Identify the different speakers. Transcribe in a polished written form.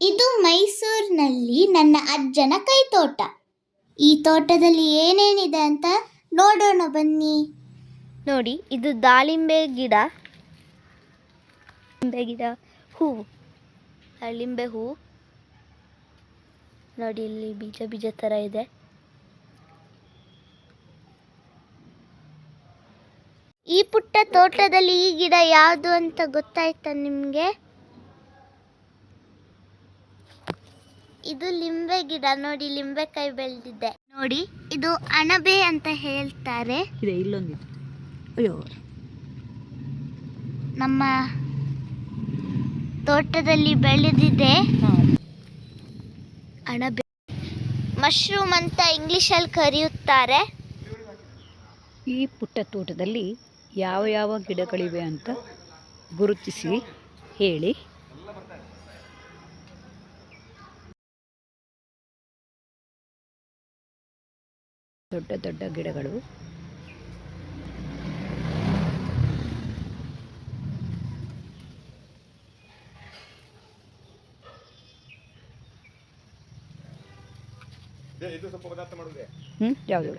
Speaker 1: ಇದು ಮೈಸೂರಿನಲ್ಲಿ ನನ್ನ ಅಜ್ಜನ ಕೈತೋಟ. ಈ ತೋಟದಲ್ಲಿ ಏನೇನಿದೆ ಅಂತ ನೋಡೋಣ ಬನ್ನಿ.
Speaker 2: ನೋಡಿ, ಇದು ದಾಳಿಂಬೆ ಗಿಡ. ಹೂವು, ದಾಳಿಂಬೆ ಹೂವು ನೋಡಿ, ಇಲ್ಲಿ ಬೀಜ ಬೀಜ ಥರ ಇದೆ. ಈ ಪುಟ್ಟ ತೋಟದಲ್ಲಿ ಈ ಗಿಡ ಯಾವುದು ಅಂತ ಗೊತ್ತಾಯ್ತಾ ನಿಮಗೆ? ಇದು ಲಿಂಬೆ ಗಿಡ. ನೋಡಿ, ಲಿಂಬೆಕಾಯಿ ಬೆಳೆದಿದೆ. ನೋಡಿ, ಇದು ಅಣಬೆ ಅಂತ ಹೇಳ್ತಾರೆ. ನಮ್ಮ ತೋಟದಲ್ಲಿ ಬೆಳೆದಿದೆ ಅಣಬೆ. ಮಶ್ರೂಮ್ ಅಂತ ಇಂಗ್ಲಿಷಲ್ಲಿ ಕರೆಯುತ್ತಾರೆ.
Speaker 3: ಈ ಪುಟ್ಟ ತೋಟದಲ್ಲಿ ಯಾವ ಯಾವ ಗಿಡಗಳಿವೆ ಅಂತ ಗುರುತಿಸಿ ಹೇಳಿ. ದೊಡ್ಡ ದೊಡ್ಡ ಗಿಡಗಳು, ಯಾವುದು